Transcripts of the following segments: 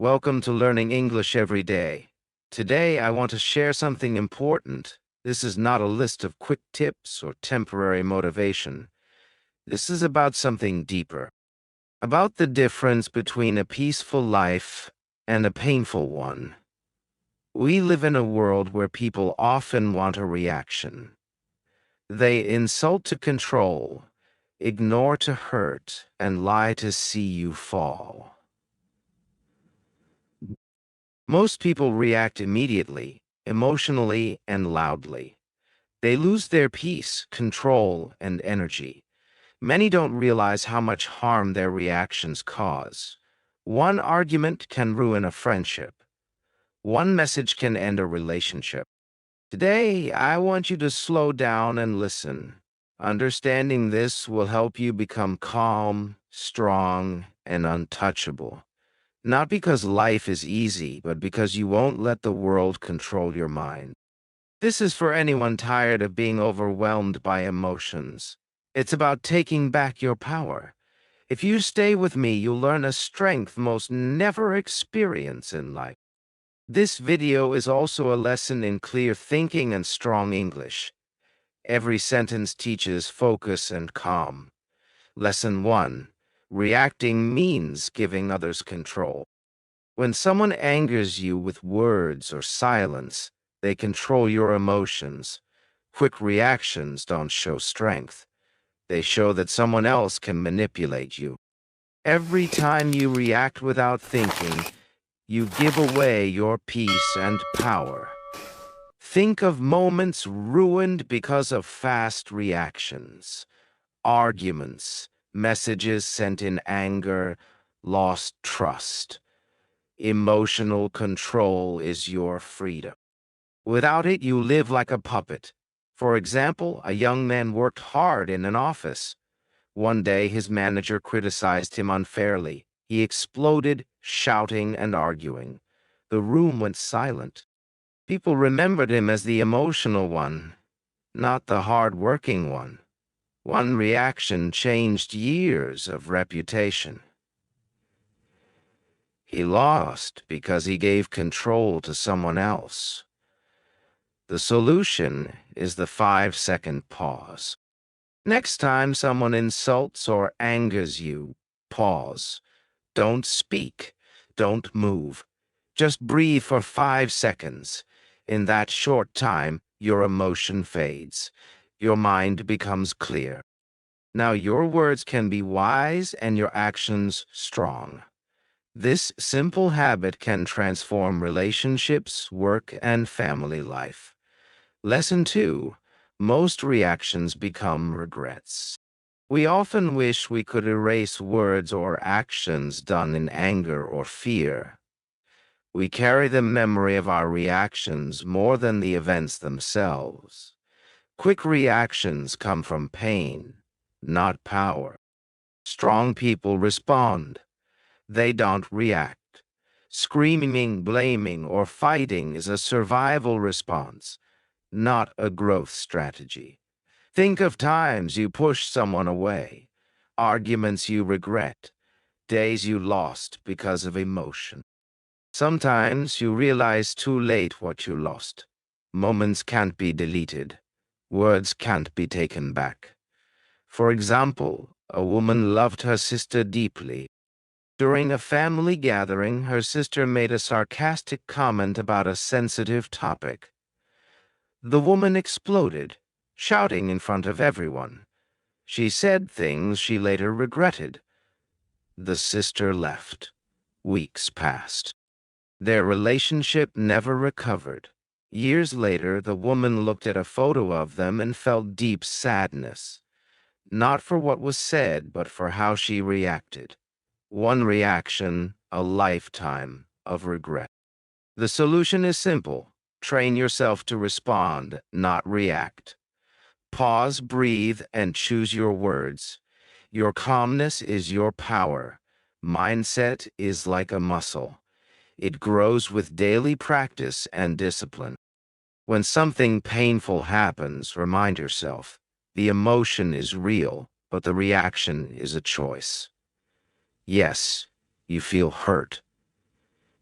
Welcome to Learning English Every Day. Today, I want to share something important. This is not a list of quick tips or temporary motivation. This is about something deeper, about the difference between a peaceful life and a painful one. We live in a world where people often want a reaction. They insult to control, ignore to hurt, and lie to see you fall. Most people react immediately, emotionally, and loudly. They lose their peace, control, and energy. Many don't realize how much harm their reactions cause. One argument can ruin a friendship. One message can end a relationship. Today, I want you to slow down and listen. Understanding this will help you become calm, strong, and untouchable. Not because life is easy, but because you won't let the world control your mind. This is for anyone tired of being overwhelmed by emotions. It's about taking back your power. If you stay with me, you'll learn a strength most never experience in life. This video is also a lesson in clear thinking and strong English. Every sentence teaches focus and calm. Lesson 1. Reacting means giving others control. When someone angers you with words or silence, they control your emotions. Quick reactions don't show strength. They show that someone else can manipulate you. Every time you react without thinking, you give away your peace and power. Think of moments ruined because of fast reactions. Arguments, messages sent in anger, lost trust. Emotional control is your freedom. Without it, you live like a puppet. For example, a young man worked hard in an office. One day, his manager criticized him unfairly. He exploded, shouting and arguing. The room went silent. People remembered him as the emotional one, not the hard-working one. One reaction changed years of reputation. He lost because he gave control to someone else. The solution is the 5-second pause. Next time someone insults or angers you, pause. Don't speak. Don't move. Just breathe for 5 seconds. In that short time, your emotion fades. Your mind becomes clear. Now your words can be wise and your actions strong. This simple habit can transform relationships, work, and family life. Lesson 2. Most reactions become regrets. We often wish we could erase words or actions done in anger or fear. We carry the memory of our reactions more than the events themselves. Quick reactions come from pain, not power. Strong people respond. They don't react. Screaming, blaming, or fighting is a survival response, not a growth strategy. Think of times you pushed someone away, arguments you regret, days you lost because of emotion. Sometimes you realize too late what you lost. Moments can't be deleted. Words can't be taken back. For example, a woman loved her sister deeply. During a family gathering, her sister made a sarcastic comment about a sensitive topic. The woman exploded, shouting in front of everyone. She said things she later regretted. The sister left. Weeks passed. Their relationship never recovered. Years later, the woman looked at a photo of them and felt deep sadness, not for what was said, but for how she reacted. One reaction, a lifetime of regret. The solution is simple. Train yourself to respond, not react. Pause, breathe, and choose your words. Your calmness is your power. Mindset is like a muscle. It grows with daily practice and discipline. When something painful happens, remind yourself, the emotion is real, but the reaction is a choice. Yes, you feel hurt.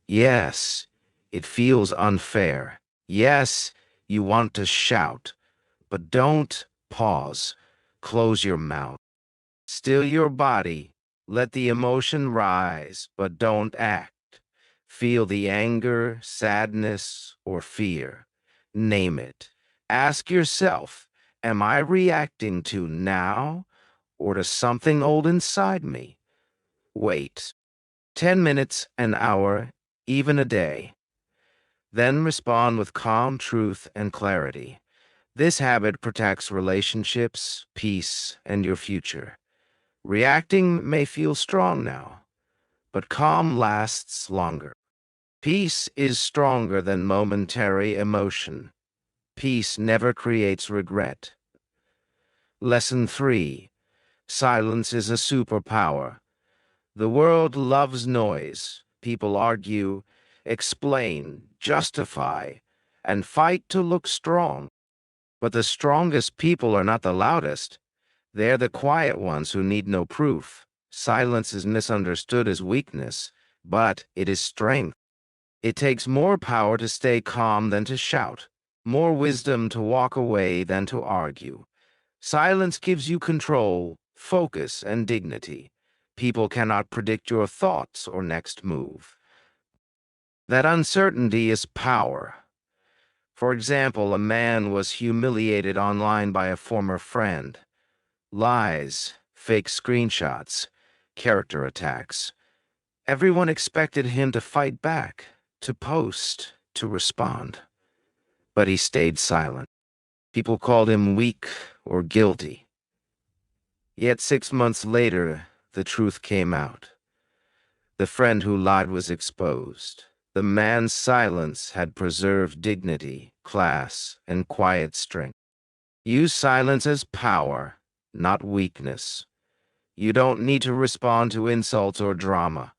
Yes, it feels unfair. Yes, you want to shout, but don't pause. Close your mouth. Still your body. Let the emotion rise, but don't act. Feel the anger, sadness, or fear. Name it. Ask yourself, am I reacting to now or to something old inside me? Wait. 10 minutes, an hour, even a day. Then respond with calm truth and clarity. This habit protects relationships, peace, and your future. Reacting may feel strong now, but calm lasts longer. Peace is stronger than momentary emotion. Peace never creates regret. Lesson 3. Silence is a superpower. The world loves noise. People argue, explain, justify, and fight to look strong. But the strongest people are not the loudest. They're the quiet ones who need no proof. Silence is misunderstood as weakness, but it is strength. It takes more power to stay calm than to shout, more wisdom to walk away than to argue. Silence gives you control, focus, and dignity. People cannot predict your thoughts or next move. That uncertainty is power. For example, a man was humiliated online by a former friend. Lies, fake screenshots, character attacks. Everyone expected him to fight back, to post, to respond. But he stayed silent. People called him weak or guilty. Yet 6 months later, the truth came out. The friend who lied was exposed. The man's silence had preserved dignity, class, and quiet strength. Use silence as power, not weakness. You don't need to respond to insults or drama.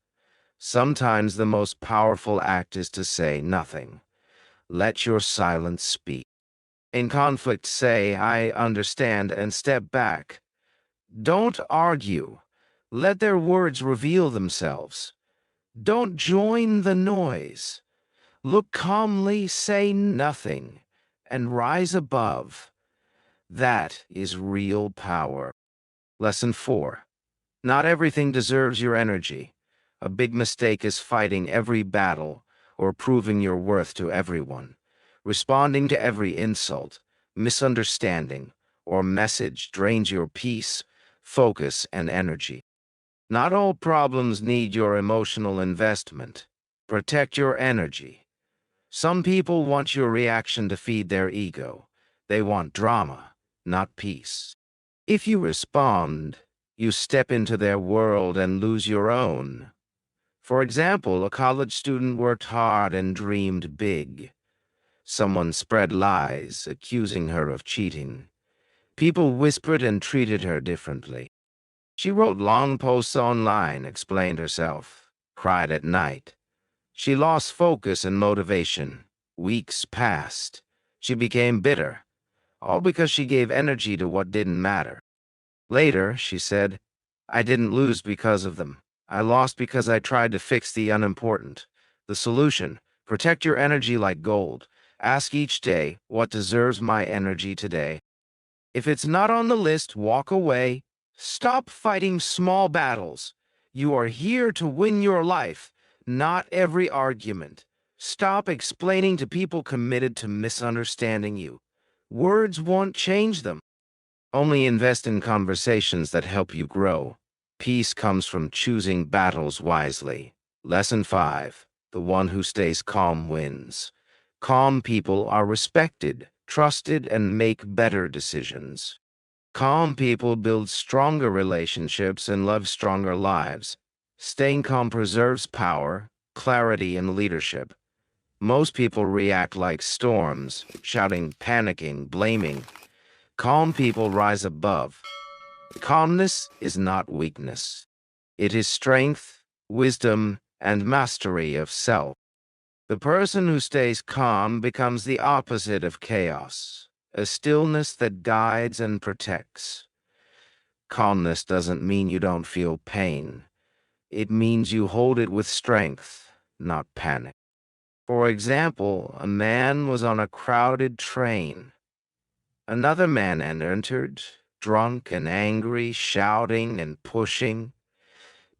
Sometimes the most powerful act is to say nothing. Let your silence speak. In conflict, say, I understand, and step back. Don't argue. Let their words reveal themselves. Don't join the noise. Look calmly, say nothing, and rise above. That is real power. Lesson 4. Not everything deserves your energy. A big mistake is fighting every battle or proving your worth to everyone. Responding to every insult, misunderstanding, or message drains your peace, focus, and energy. Not all problems need your emotional investment. Protect your energy. Some people want your reaction to feed their ego. They want drama, not peace. If you respond, you step into their world and lose your own. For example, a college student worked hard and dreamed big. Someone spread lies, accusing her of cheating. People whispered and treated her differently. She wrote long posts online, explained herself, cried at night. She lost focus and motivation. Weeks passed. She became bitter, all because she gave energy to what didn't matter. Later, she said, I didn't lose because of them. I lost because I tried to fix the unimportant. The solution: protect your energy like gold. Ask each day, what deserves my energy today? If it's not on the list, walk away. Stop fighting small battles. You are here to win your life, not every argument. Stop explaining to people committed to misunderstanding you. Words won't change them. Only invest in conversations that help you grow. Peace comes from choosing battles wisely. Lesson 5. The one who stays calm wins. Calm people are respected, trusted, and make better decisions. Calm people build stronger relationships and live stronger lives. Staying calm preserves power, clarity, and leadership. Most people react like storms, shouting, panicking, blaming. Calm people rise above. Calmness is not weakness. It is strength, wisdom, and mastery of self. The person who stays calm becomes the opposite of chaos, a stillness that guides and protects. Calmness doesn't mean you don't feel pain. It means you hold it with strength, not panic. For example, a man was on a crowded train. Another man entered, drunk and angry, shouting and pushing.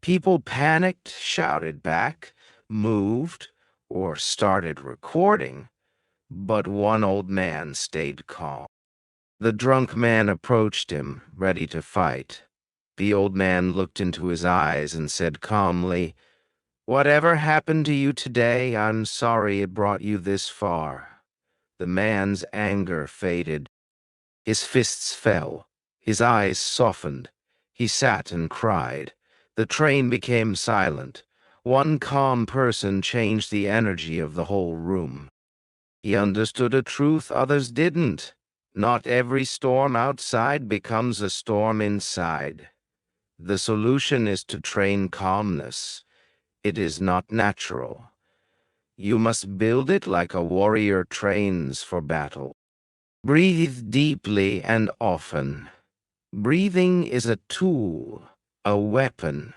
People panicked, shouted back, moved, or started recording, but one old man stayed calm. The drunk man approached him, ready to fight. The old man looked into his eyes and said calmly, "Whatever happened to you today, I'm sorry it brought you this far." The man's anger faded. His fists fell. His eyes softened. He sat and cried. The train became silent. One calm person changed the energy of the whole room. He understood a truth others didn't. Not every storm outside becomes a storm inside. The solution is to train calmness. It is not natural. You must build it like a warrior trains for battle. Breathe deeply and often. Breathing is a tool, a weapon.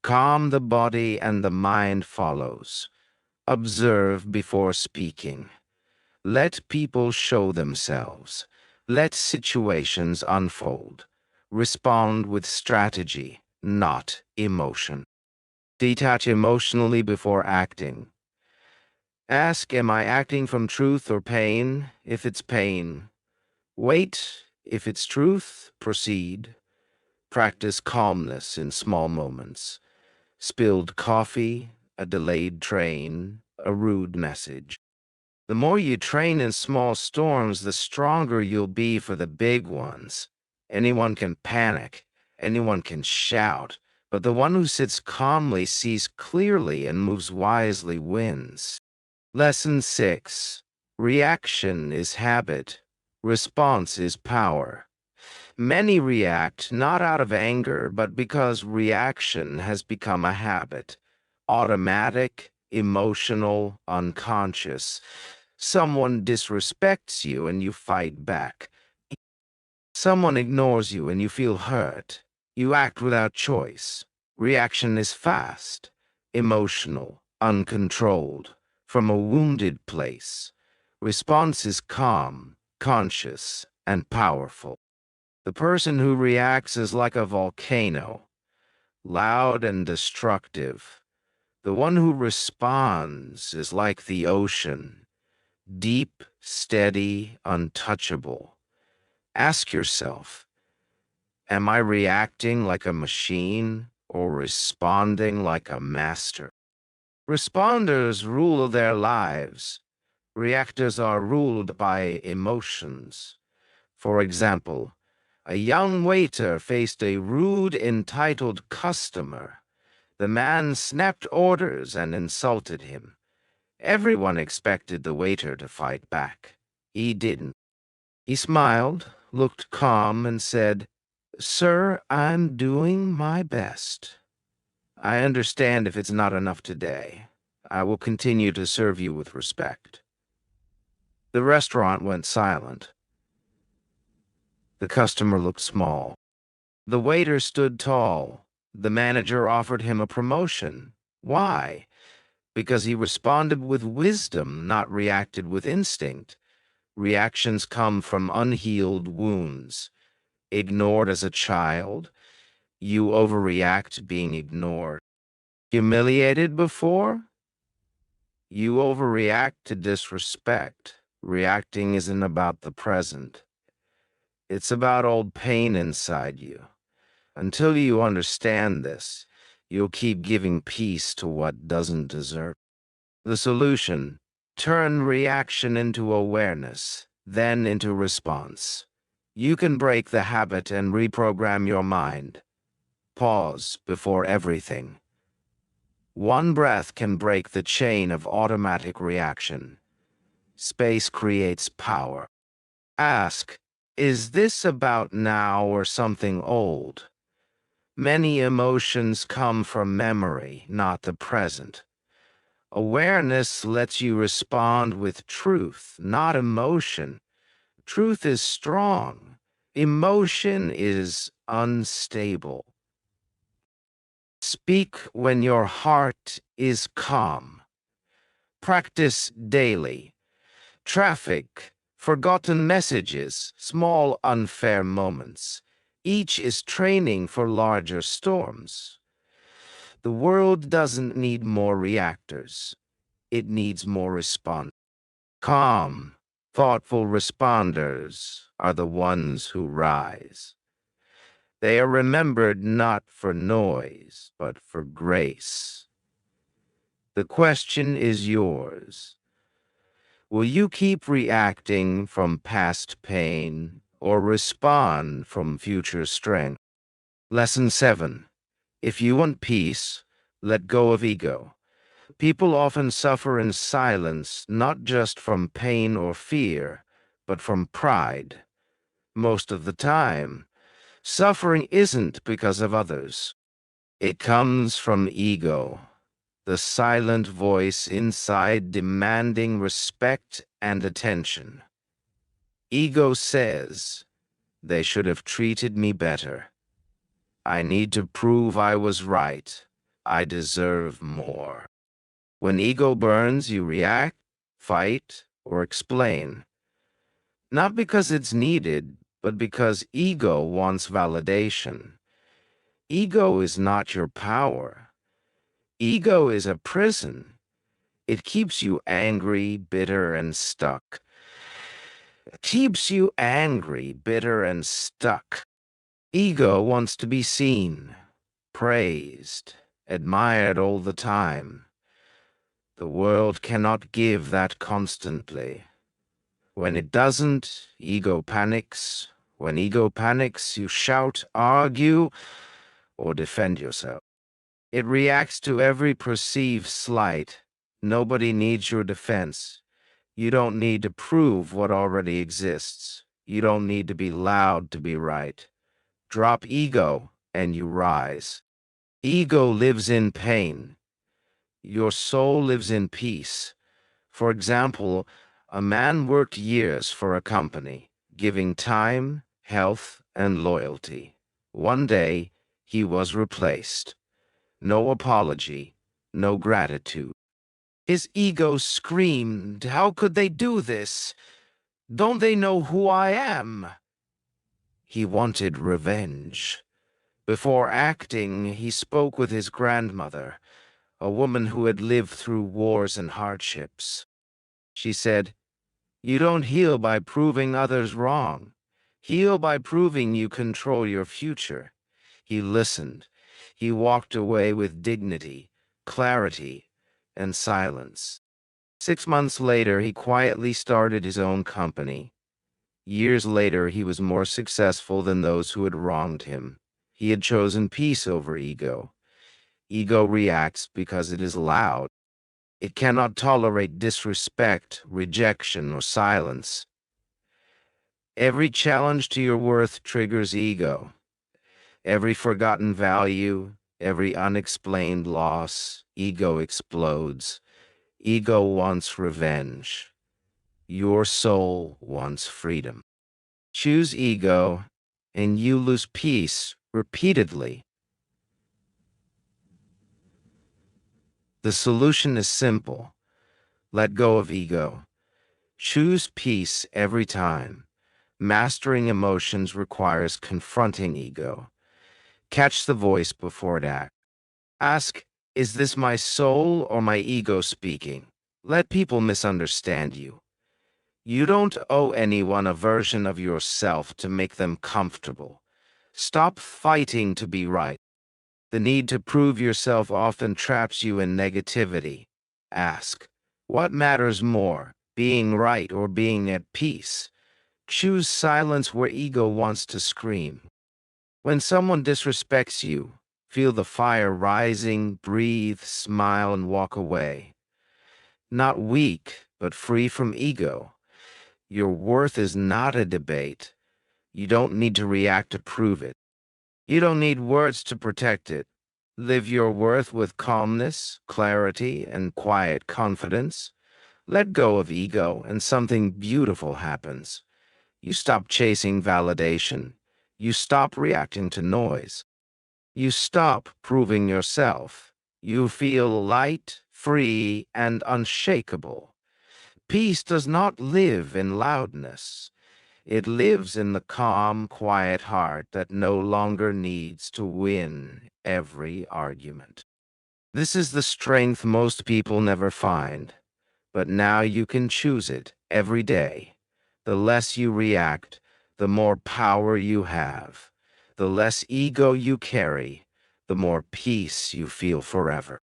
Calm the body and the mind follows. Observe before speaking. Let people show themselves. Let situations unfold. Respond with strategy, not emotion. Detach emotionally before acting. Ask, am I acting from truth or pain? If it's pain, wait. If it's truth, proceed. Practice calmness in small moments. Spilled coffee, a delayed train, a rude message. The more you train in small storms, the stronger you'll be for the big ones. Anyone can panic, anyone can shout, but the one who sits calmly, sees clearly, and moves wisely wins. Lesson 6. Reaction is habit. Response is power. Many react not out of anger, but because reaction has become a habit. Automatic, emotional, unconscious. Someone disrespects you and you fight back. Someone ignores you and you feel hurt. You act without choice. Reaction is fast, emotional, uncontrolled, from a wounded place. Response is calm, conscious, and powerful. The person who reacts is like a volcano, loud and destructive. The one who responds is like the ocean, deep, steady, untouchable. Ask yourself, am I reacting like a machine or responding like a master? Responders rule their lives. Reactors are ruled by emotions. For example, a young waiter faced a rude, entitled customer. The man snapped orders and insulted him. Everyone expected the waiter to fight back. He didn't. He smiled, looked calm, and said, "Sir, I'm doing my best. I understand if it's not enough today. I will continue to serve you with respect." The restaurant went silent. The customer looked small. The waiter stood tall. The manager offered him a promotion. Why? Because he responded with wisdom, not reacted with instinct. Reactions come from unhealed wounds. Ignored as a child, you overreact being ignored. Humiliated before, you overreact to disrespect. Reacting isn't about the present. It's about old pain inside you. Until you understand this, you'll keep giving peace to what doesn't deserve. The solution: turn reaction into awareness, then into response. You can break the habit and reprogram your mind. Pause before everything. One breath can break the chain of automatic reaction. Space creates power. Ask, is this about now or something old? Many emotions come from memory, not the present. Awareness lets you respond with truth, not emotion. Truth is strong. Emotion is unstable. Speak when your heart is calm. Practice daily. Traffic, forgotten messages, small unfair moments. Each is training for larger storms. The world doesn't need more reactors. It needs more responders. Calm, thoughtful responders are the ones who rise. They are remembered not for noise, but for grace. The question is yours. Will you keep reacting from past pain or respond from future strength? Lesson 7. If you want peace, let go of ego. People often suffer in silence, not just from pain or fear, but from pride. Most of the time, suffering isn't because of others. It comes from ego, the silent voice inside demanding respect and attention. Ego says, they should have treated me better. I need to prove I was right. I deserve more. When ego burns, you react, fight, or explain. Not because it's needed, but because ego wants validation. Ego is not your power. Ego is a prison. It keeps you angry, bitter, and stuck. It keeps you angry, bitter, and stuck. Ego wants to be seen, praised, admired all the time. The world cannot give that constantly. When it doesn't, ego panics. When ego panics, you shout, argue, or defend yourself. It reacts to every perceived slight. Nobody needs your defense. You don't need to prove what already exists. You don't need to be loud to be right. Drop ego, and you rise. Ego lives in pain. Your soul lives in peace. For example, a man worked years for a company, giving time, health, and loyalty. One day, he was replaced. No apology, no gratitude. His ego screamed, "How could they do this? Don't they know who I am?" He wanted revenge. Before acting, he spoke with his grandmother, a woman who had lived through wars and hardships. She said, "You don't heal by proving others wrong. Heal by proving you control your future." He listened. He walked away with dignity, clarity, and silence. 6 months later, he quietly started his own company. Years later, he was more successful than those who had wronged him. He had chosen peace over ego. Ego reacts because it is loud. It cannot tolerate disrespect, rejection, or silence. Every challenge to your worth triggers ego. Every forgotten value, every unexplained loss, ego explodes. Ego wants revenge. Your soul wants freedom. Choose ego, and you lose peace repeatedly. The solution is simple. Let go of ego. Choose peace every time. Mastering emotions requires confronting ego. Catch the voice before it acts. Ask, is this my soul or my ego speaking? Let people misunderstand you. You don't owe anyone a version of yourself to make them comfortable. Stop fighting to be right. The need to prove yourself often traps you in negativity. Ask, what matters more, being right or being at peace? Choose silence where ego wants to scream. When someone disrespects you, feel the fire rising, breathe, smile, and walk away. Not weak, but free from ego. Your worth is not a debate. You don't need to react to prove it. You don't need words to protect it. Live your worth with calmness, clarity, and quiet confidence. Let go of ego, and something beautiful happens. You stop chasing validation. You stop reacting to noise. You stop proving yourself. You feel light, free, and unshakable. Peace does not live in loudness. It lives in the calm, quiet heart that no longer needs to win every argument. This is the strength most people never find, but now you can choose it every day. The less you react, the more power you have. The less ego you carry, the more peace you feel forever.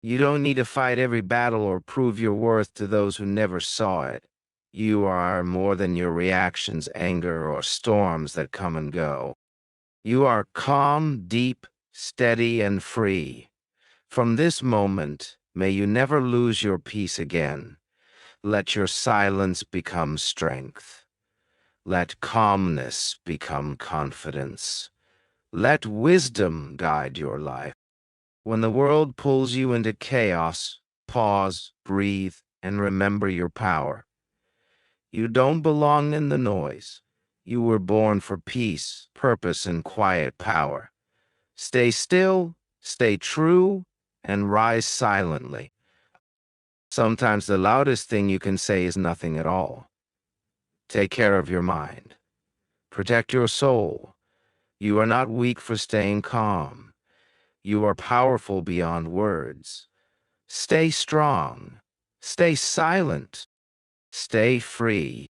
You don't need to fight every battle or prove your worth to those who never saw it. You are more than your reactions, anger, or storms that come and go. You are calm, deep, steady, and free. From this moment, may you never lose your peace again. Let your silence become strength. Let calmness become confidence. Let wisdom guide your life. When the world pulls you into chaos, pause, breathe, and remember your power. You don't belong in the noise. You were born for peace, purpose, and quiet power. Stay still, stay true, and rise silently. Sometimes the loudest thing you can say is nothing at all. Take care of your mind. Protect your soul. You are not weak for staying calm. You are powerful beyond words. Stay strong. Stay silent. Stay free.